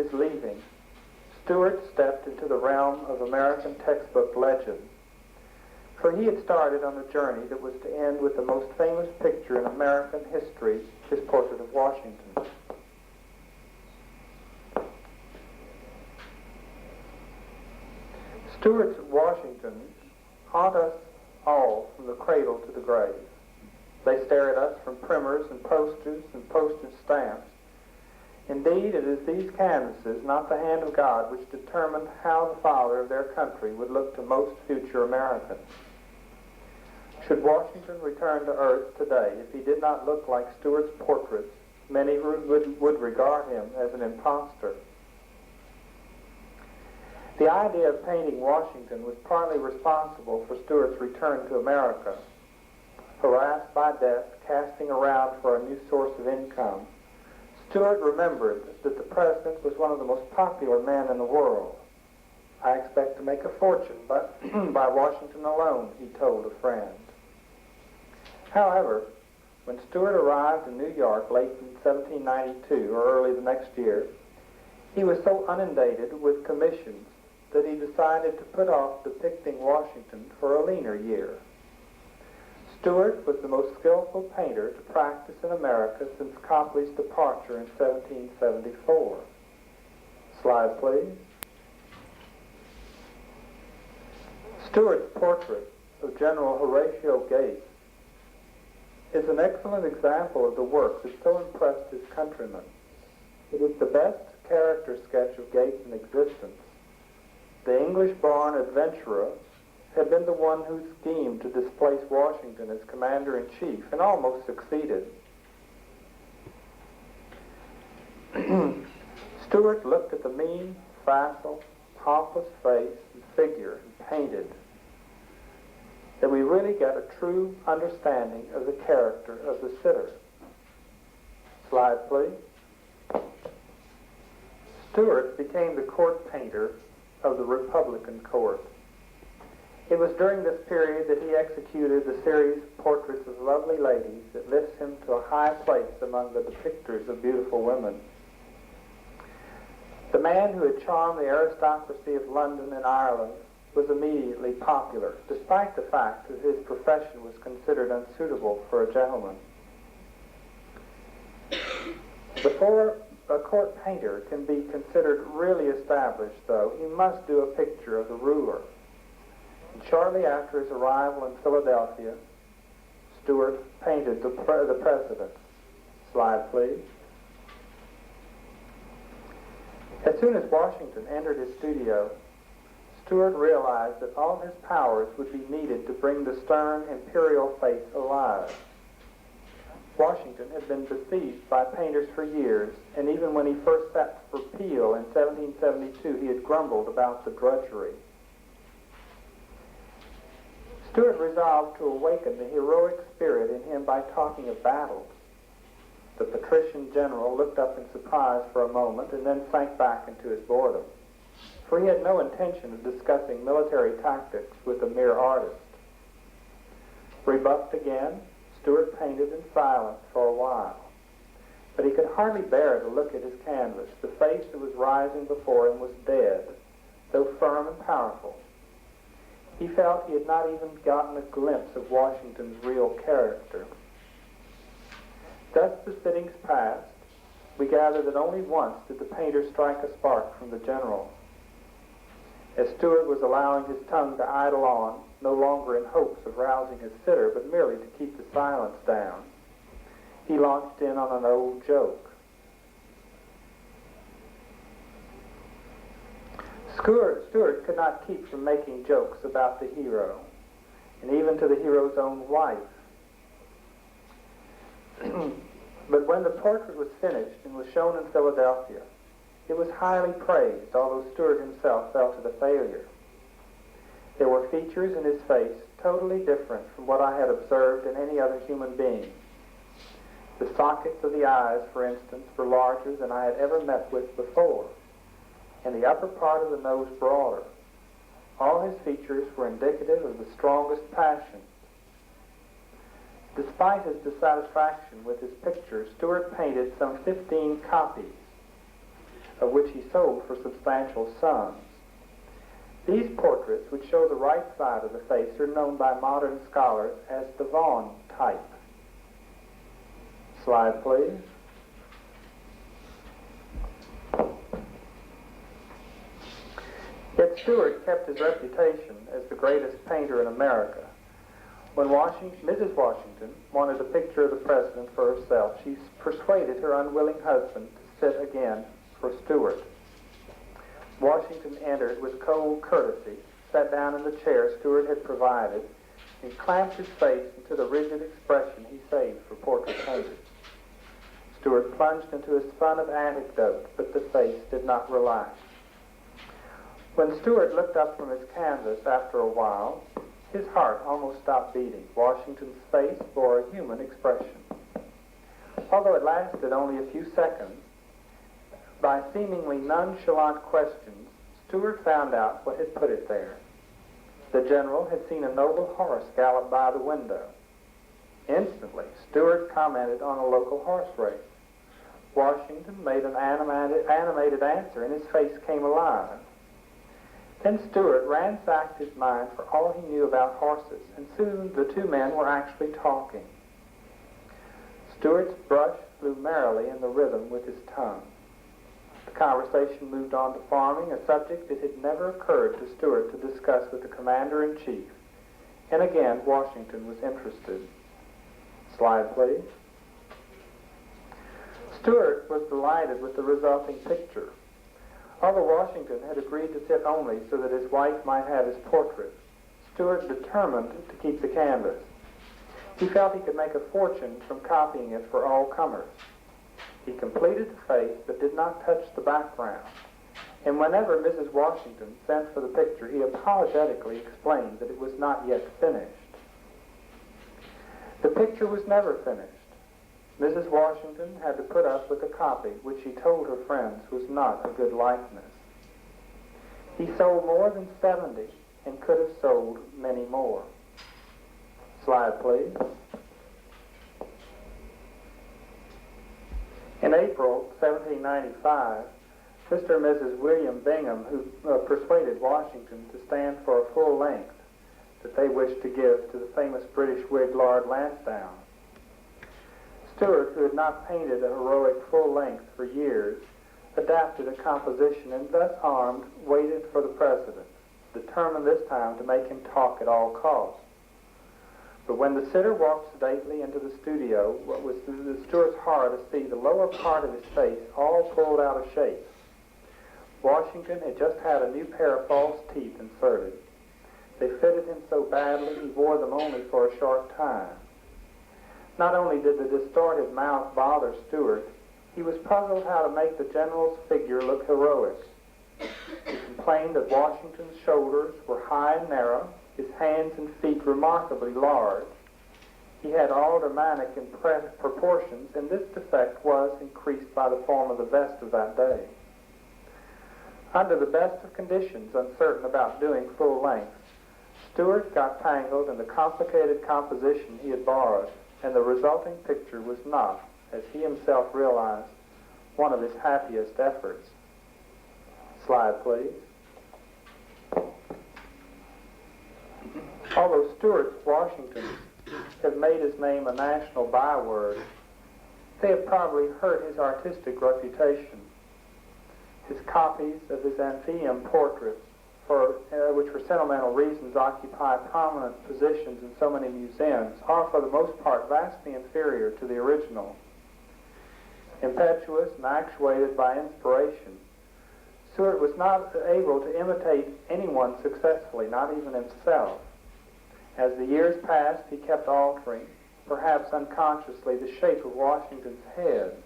his leaving, Stuart stepped into the realm of American textbook legend, for he had started on a journey that was to end with the most famous picture in American history, his portrait of Washington. Stuart's Washingtons haunt us all from the cradle to the grave. They stare at us from primers and posters and postage stamps. Indeed, it is these canvases, not the hand of God, which determined how the father of their country would look to most future Americans. Should Washington return to earth today, if he did not look like Stuart's portraits, many would regard him as an impostor. The idea of painting Washington was partly responsible for Stuart's return to America. Harassed by debt, casting around for a new source of income, Stuart remembered that the president was one of the most popular men in the world. I expect to make a fortune by Washington alone, he told a friend. However, when Stuart arrived in New York late in 1792 or early the next year, he was so inundated with commissions that he decided to put off depicting Washington for a leaner year. Stuart was the most skillful painter to practice in America since Copley's departure in 1774. Slide, please. Stuart's portrait of General Horatio Gates is an excellent example of the work that so impressed his countrymen. It is the best character sketch of Gates in existence. The English-born adventurer had been the one who schemed to displace Washington as commander-in-chief and almost succeeded. Stuart looked at the mean, facile, pompous face and figure and painted that we really get a true understanding of the character of the sitter. Slide, please. Stuart became the court painter of the Republican court. It was during this period that he executed the series of portraits of lovely ladies that lifts him to a high place among the depictors of beautiful women. The man who had charmed the aristocracy of London and Ireland was immediately popular, despite the fact that his profession was considered unsuitable for a gentleman. Before a court painter can be considered really established, though, he must do a picture of the ruler. And shortly after his arrival in Philadelphia, Stuart painted the president. Slide, please. As soon as Washington entered his studio, Stuart realized that all his powers would be needed to bring the stern imperial face alive. Washington had been besieged by painters for years, and even when he first sat for Peel in 1772, he had grumbled about the drudgery. Stuart resolved to awaken the heroic spirit in him by talking of battles. The patrician general looked up in surprise for a moment and then sank back into his boredom, for he had no intention of discussing military tactics with a mere artist. Rebuffed again, Stuart painted in silence for a while, but he could hardly bear to look at his canvas. The face that was rising before him was dead, though firm and powerful. He felt he had not even gotten a glimpse of Washington's real character. Thus the sittings passed. We gather that only once did the painter strike a spark from the general. As Stuart was allowing his tongue to idle on, no longer in hopes of rousing his sitter, but merely to keep the silence down, he launched in on an old joke. Stuart could not keep from making jokes about the hero, and even to the hero's own wife. But when the portrait was finished and was shown in Philadelphia, it was highly praised, although Stuart himself felt it a failure. There were features in his face totally different from what I had observed in any other human being. The sockets of the eyes, for instance, were larger than I had ever met with before, and the upper part of the nose broader. All his features were indicative of the strongest passion. Despite his dissatisfaction with his picture, Stuart painted some 15 copies. of which he sold for substantial sums. These portraits, which show the right side of the face, are known by modern scholars as the Vaughan type. Slide, please. Yet Stuart kept his reputation as the greatest painter in America. When Mrs. Washington wanted a picture of the president for herself, she persuaded her unwilling husband to sit again for Stuart. Washington entered with cold courtesy, sat down in the chair Stuart had provided, and clamped his face into the rigid expression he saved for portrait painters. Stuart plunged into a spun of anecdote, but the face did not relax. When Stuart looked up from his canvas after a while, his heart almost stopped beating. Washington's face bore a human expression. Although it lasted only a few seconds, by seemingly nonchalant questions, Stuart found out what had put it there. The general had seen a noble horse gallop by the window. Instantly, Stuart commented on a local horse race. Washington made an animated answer, and his face came alive. Then Stuart ransacked his mind for all he knew about horses, and soon the two men were actually talking. Stuart's brush flew merrily in the rhythm with his tongue. The conversation moved on to farming, a subject it had never occurred to Stuart to discuss with the commander-in-chief, and again Washington was interested. Slide, please. Stuart was delighted with the resulting picture. Although Washington had agreed to sit only so that his wife might have his portrait, Stuart determined to keep the canvas. He felt he could make a fortune from copying it for all comers. He completed the face but did not touch the background, and whenever Mrs. Washington sent for the picture, he apologetically explained that it was not yet finished. The picture was never finished. Mrs. Washington had to put up with a copy which she told her friends was not a good likeness. He sold more than 70 and could have sold many more. Slide, please. In April 1795, Mr. and Mrs. William Bingham, who persuaded Washington to stand for a full length that they wished to give to the famous British Whig Lord Lansdowne. Stuart, who had not painted a heroic full length for years, adapted a composition and thus armed waited for the president, determined this time to make him talk at all costs. But when the sitter walked sedately into the studio, what was to Stuart's horror to see the lower part of his face all pulled out of shape. Washington had just had a new pair of false teeth inserted. They fitted him so badly he wore them only for a short time. Not only did the distorted mouth bother Stuart, he was puzzled how to make the general's figure look heroic. He complained that Washington's shoulders were high and narrow, his hands and feet remarkably large. He had aldermanic in proportions, and this defect was increased by the form of the vest of that day. Under the best of conditions, uncertain about doing full length, Stuart got tangled in the complicated composition he had borrowed, and the resulting picture was not, as he himself realized, one of his happiest efforts. Slide, please. Although Stuart's Washingtons have made his name a national byword, they have probably hurt his artistic reputation. His copies of his Amphion portraits, which for sentimental reasons occupy prominent positions in so many museums, are for the most part vastly inferior to the original. Impetuous and actuated by inspiration, Stuart was not able to imitate anyone successfully, not even himself. As the years passed, he kept altering, perhaps unconsciously, the shape of Washington's head.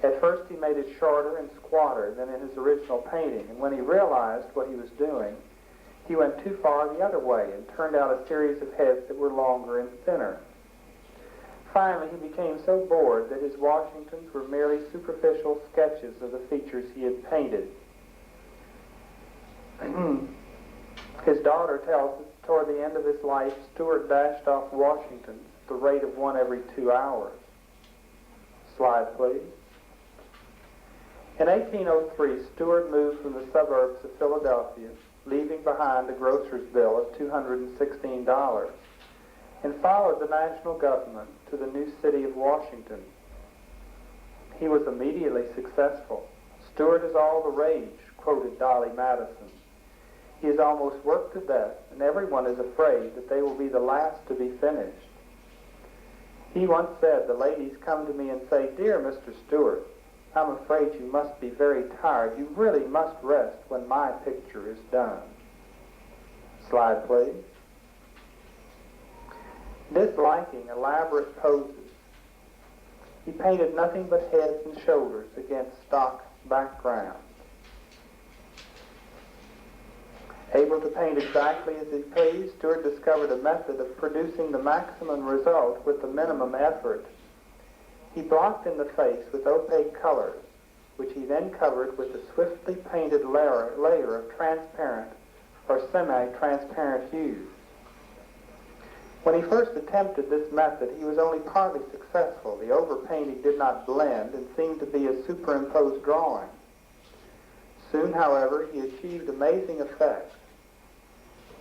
At first he made it shorter and squatter than in his original painting, and when he realized what he was doing, he went too far the other way and turned out a series of heads that were longer and thinner. Finally, he became so bored that his Washingtons were merely superficial sketches of the features he had painted. His daughter tells us toward the end of his life, Stuart dashed off Washingtons at the rate of one every 2 hours. Slide, please. In 1803, Stuart moved from the suburbs of Philadelphia, leaving behind a grocer's bill of $216, and followed the national government to the new city of Washington. He was immediately successful. "Stuart is all the rage," quoted Dolly Madison. "He is almost worked to death, and everyone is afraid that they will be the last to be finished." He once said, "The ladies come to me and say, 'Dear Mr. Stuart, I'm afraid you must be very tired. You really must rest when my picture is done.'" Slide, please. Disliking elaborate poses, he painted nothing but heads and shoulders against stock backgrounds. Able to paint exactly as he pleased, Stuart discovered a method of producing the maximum result with the minimum effort. He blocked in the face with opaque colors, which he then covered with a swiftly painted layer of transparent or semi-transparent hues. When he first attempted this method, he was only partly successful. The overpainting did not blend and seemed to be a superimposed drawing. Soon, however, he achieved amazing effects.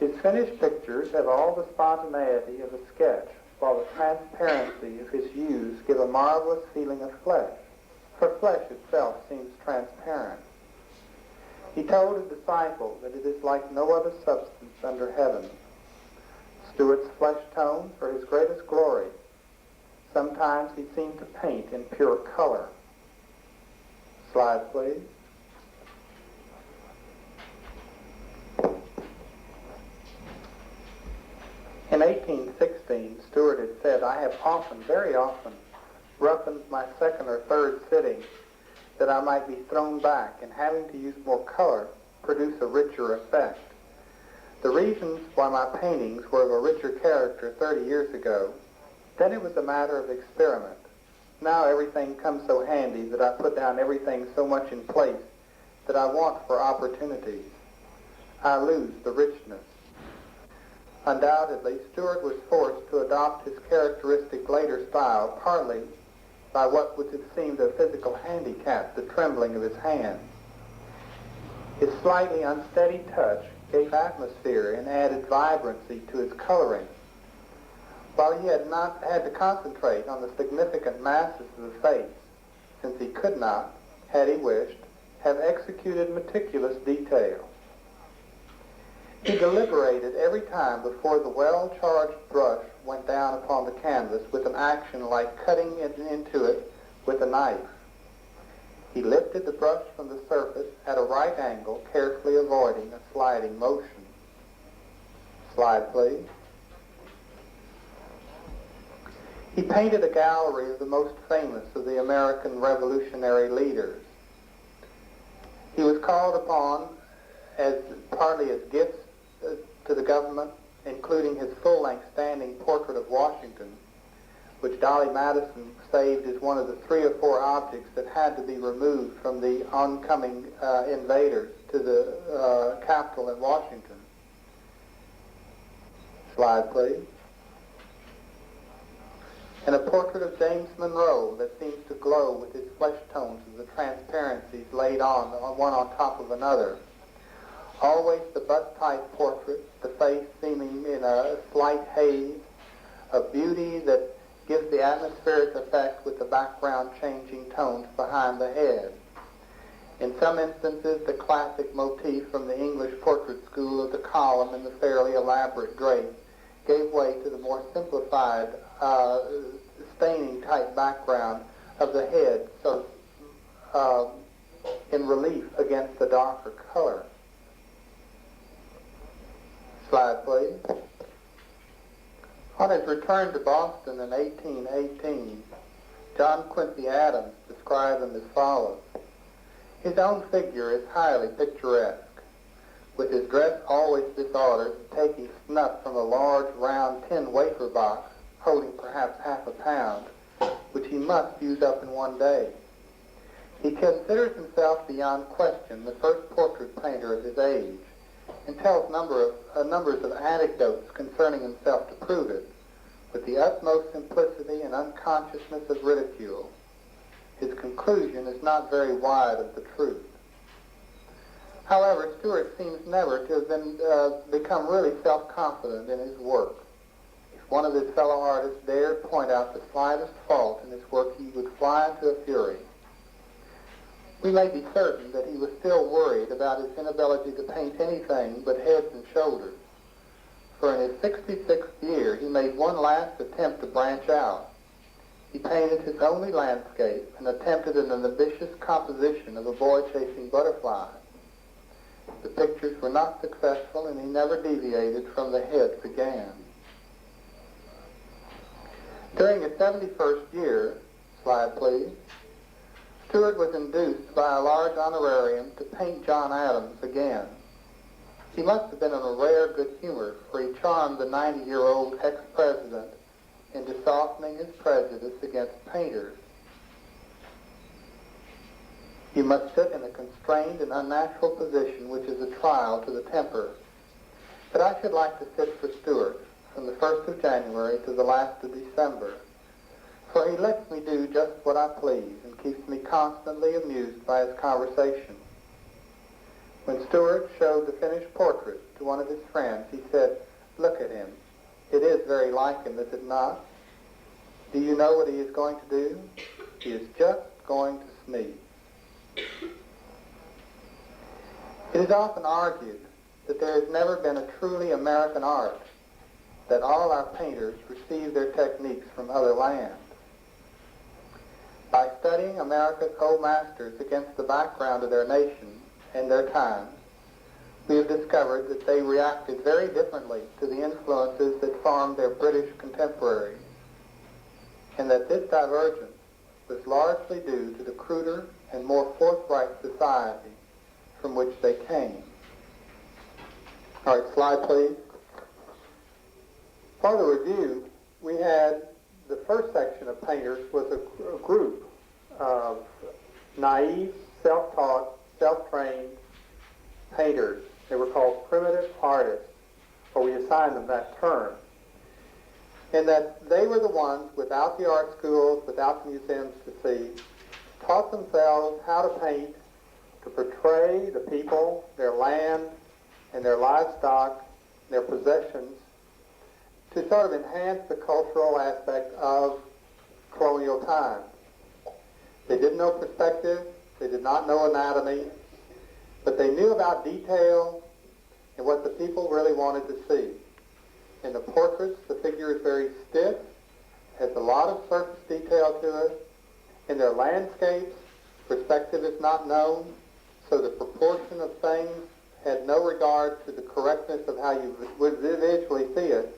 His finished pictures have all the spontaneity of a sketch, while the transparency of his hues give a marvelous feeling of flesh, for flesh itself seems transparent. He told a disciple that it is like no other substance under heaven. Stuart's flesh tones are his greatest glory. Sometimes he seemed to paint in pure color. Slide, please. In 1816, Stuart had said, "I have often, very often, roughened my second or third sitting that I might be thrown back and having to use more color produce a richer effect. The reasons why my paintings were of a richer character 30 years ago, then it was a matter of experiment. Now everything comes so handy that I put down everything so much in place that I want for opportunities. I lose the richness." Undoubtedly, Stuart was forced to adopt his characteristic later style partly by what would have seemed a physical handicap, the trembling of his hands. His slightly unsteady touch gave atmosphere and added vibrancy to his coloring. While he had not had to concentrate on the significant masses of the face, since he could not, had he wished, have executed meticulous detail. He deliberated every time before the well-charged brush went down upon the canvas with an action like cutting into it with a knife. He lifted the brush from the surface at a right angle, carefully avoiding a sliding motion. Slide, please. He painted a gallery of the most famous of the American revolutionary leaders. He was called upon partly as gifts to the government, including his full-length standing portrait of Washington, which Dolly Madison saved as one of the 3 or 4 objects that had to be removed from the oncoming invaders to the Capitol in Washington. Slide, please. And a portrait of James Monroe that seems to glow with his flesh tones and the transparencies laid on one on top of another. Always the bust-type portrait, the face seeming in a slight haze of beauty that gives the atmospheric effect with the background changing tones behind the head. In some instances, the classic motif from the English portrait school of the column and the fairly elaborate drape gave way to the more simplified staining-type background of the head, so in relief against the darker color. Slide, please. On his return to Boston in 1818, John Quincy Adams described him as follows. His own figure is highly picturesque, with his dress always disordered, taking snuff from a large round tin wafer box holding perhaps half a pound, which he must use up in one day. He considers himself beyond question the first portrait painter of his age, and tells numbers of anecdotes concerning himself to prove it, with the utmost simplicity and unconsciousness of ridicule. his conclusion is not very wide of the truth. However, Stuart seems never to have become really self-confident in his work. If one of his fellow artists dared point out the slightest fault in his work, he would fly into a fury. We may be certain that he was still worried about his inability to paint anything but heads and shoulders. For in his 66th year, he made one last attempt to branch out. He painted his only landscape and attempted an ambitious composition of a boy chasing butterflies. The pictures were not successful, and he never deviated from the heads again. During his 71st year, slide please, Stuart was induced by a large honorarium to paint John Adams again. He must have been in a rare good humor, for he charmed the 90-year-old ex-president into softening his prejudice against painters. You must sit in a constrained and unnatural position, which is a trial to the temper. But I should like to sit for Stuart from the 1st of January to the last of December, for he lets me do just what I please and keeps me constantly amused by his conversation. When Stuart showed the finished portrait to one of his friends, he said, "Look at him. It is very like him, is it not? Do you know what he is going to do? He is just going to sneeze." It is often argued that there has never been a truly American art, that all our painters receive their techniques from other lands. By studying America's old masters against the background of their nation and their times, we have discovered that they reacted very differently to the influences that formed their British contemporaries, and that this divergence was largely due to the cruder and more forthright society from which they came. All right, slide please. For the review, we had the first section of painters was a group of naive, self-taught, self-trained painters. They were called primitive artists, or we assigned them that term. And that they were the ones, without the art schools, without the museums to see, taught themselves how to paint, to portray the people, their land, and their livestock, their possessions, to sort of enhance the cultural aspect of colonial times. They didn't know perspective, they did not know anatomy, but they knew about detail and what the people really wanted to see. In the portraits, the figure is very stiff, has a lot of surface detail to it. In their landscapes, perspective is not known, so the proportion of things had no regard to the correctness of how you would visually see it.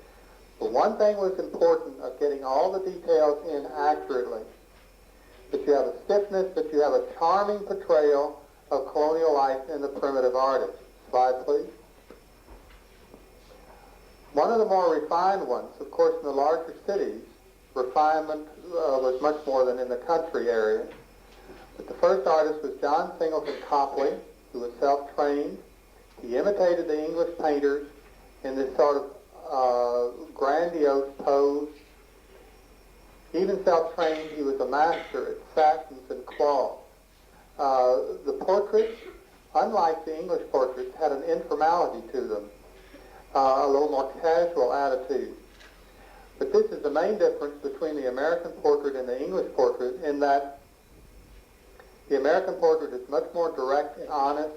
But one thing was important of getting all the details in accurately. That you have a stiffness, but you have a charming portrayal of colonial life in the primitive artist. Slide, please. One of the more refined ones, of course, in the larger cities, refinement was much more than in the country area. But the first artist was John Singleton Copley, who was self-trained. He imitated the English painters in this sort of grandiose pose. Even self-trained, he was a master at satins and cloth. The portraits, unlike the English portraits, had an informality to them, a little more casual attitude. But this is the main difference between the American portrait and the English portrait, in that the American portrait is much more direct and honest,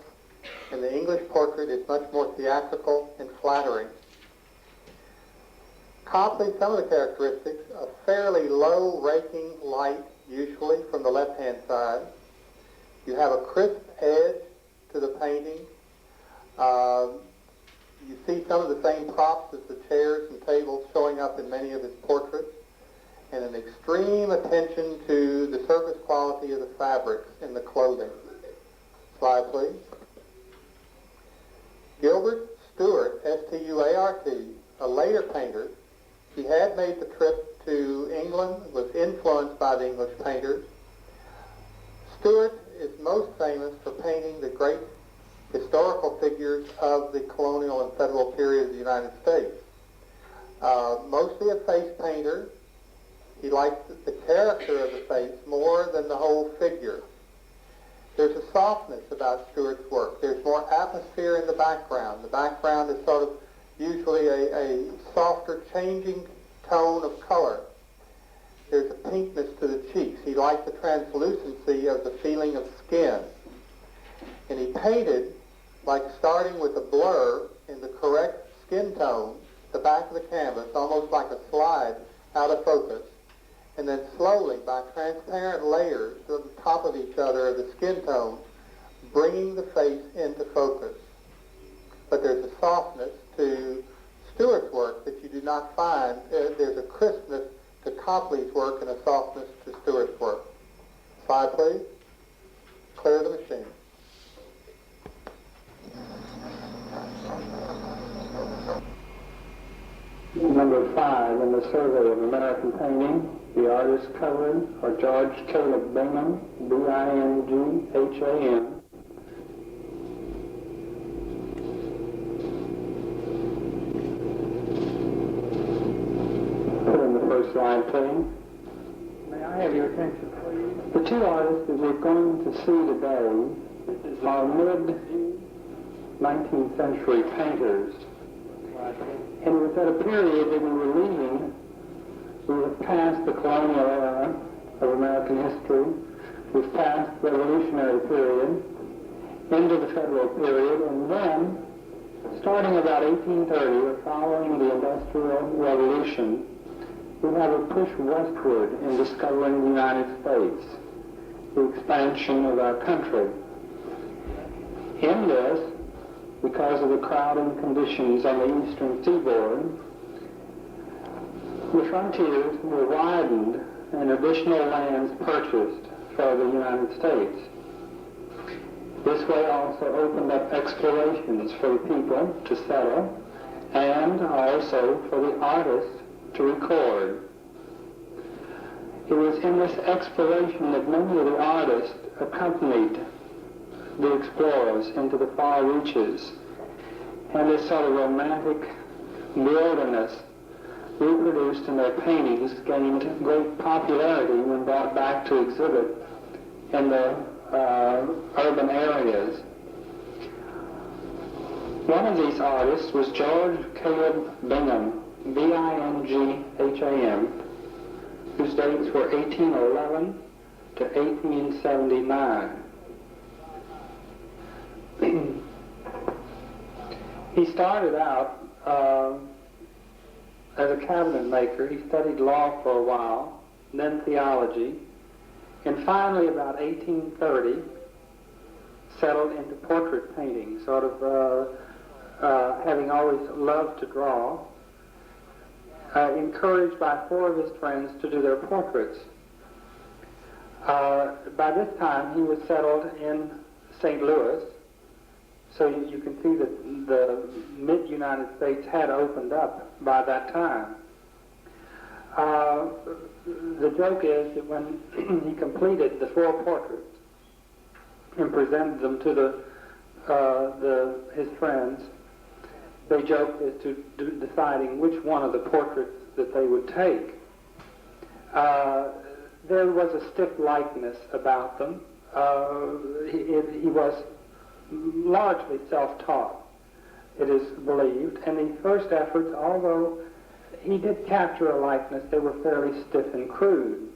and the English portrait is much more theatrical and flattering. Copley, some of the characteristics, a fairly low raking light, usually from the left-hand side. You have a crisp edge to the painting. You see some of the same props as the chairs and tables showing up in many of his portraits, and an extreme attention to the surface quality of the fabrics in the clothing. Slide, please. Gilbert Stuart, S-T-U-A-R-T, a later painter. He had made the trip to England, was influenced by the English painters. Stuart is most famous for painting the great historical figures of the colonial and federal period of the United States. Mostly a face painter. He liked the character of the face more than the whole figure. There's a softness about Stuart's work. There's more atmosphere in the background. The background is sort of usually a softer, changing tone of color. There's a pinkness to the cheeks. He liked the translucency of the feeling of skin. And he painted like starting with a blur in the correct skin tone, the back of the canvas, almost like a slide out of focus, and then slowly, by transparent layers on top of each other of the skin tone, bringing the face into focus. But there's a softness to Stuart's work that you do not find. There's a crispness to Copley's work and a softness to Stuart's work. Slide, please. Clear the machine. Number 5 in the survey of American painting, the artists covered are George Caleb Bingham, B-I-N-G-H-A-M. Put in the first slide, please. May I have your attention, please? The two artists that we're going to see today are mid-19th century painters. And it was at a period that we were leaving. We have passed the colonial era of American history. We've passed the revolutionary period into the federal period, and then, starting about 1830, or following the Industrial Revolution, we have a push westward in discovering the United States, the expansion of our country. In this, because of the crowding conditions on the eastern seaboard, the frontiers were widened and additional lands purchased for the United States. This way also opened up explorations for the people to settle and also for the artists to record. It was in this exploration that many of the artists accompanied the explorers into the far reaches, and this sort of romantic wilderness reproduced in their paintings gained great popularity when brought back to exhibit in the urban areas. One of these artists was George Caleb Bingham, B-I-N-G-H-A-M, whose dates were 1811 to 1879. He started out as a cabinet maker. He studied law for a while, then theology, and finally about 1830 settled into portrait painting, sort of having always loved to draw, encouraged by 4 of his friends to do their portraits. By this time he was settled in St. Louis, so you can see that the mid-United States had opened up by that time. The joke is that when he completed the 4 portraits and presented them to his friends, they joked as to deciding which one of the portraits that they would take. There was a stiff likeness about them. He was largely self-taught, it is believed, and the first efforts, although he did capture a likeness, they were fairly stiff and crude.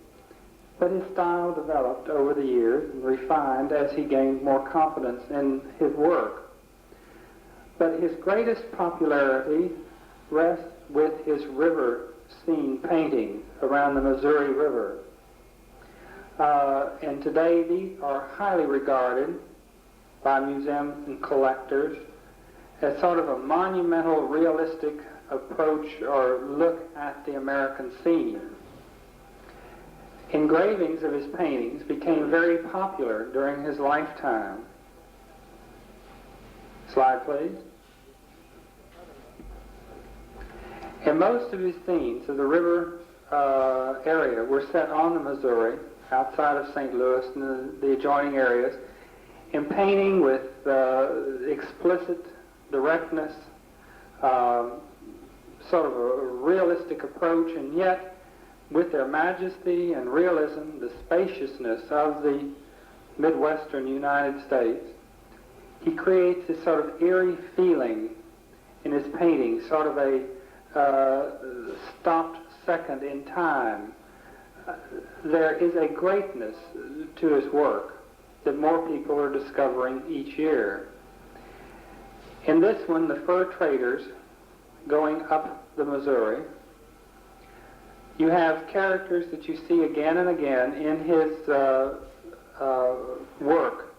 But his style developed over the years and refined as he gained more confidence in his work. But his greatest popularity rests with his river scene paintings around the Missouri River. And today these are highly regarded by museums and collectors as sort of a monumental, realistic approach or look at the American scene. Engravings of his paintings became very popular during his lifetime. Slide, please. And most of his scenes of the river area were set on the Missouri, outside of St. Louis and the adjoining areas, in painting with explicit directness, sort of a realistic approach, and yet with their majesty and realism, the spaciousness of the Midwestern United States, he creates this sort of eerie feeling in his painting, sort of a stopped second in time. There is a greatness to his work that more people are discovering each year. In this one, the fur traders going up the Missouri, you have characters that you see again and again in his work.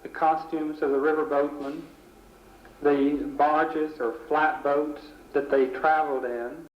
The costumes of the riverboatmen, the barges or flatboats that they traveled in,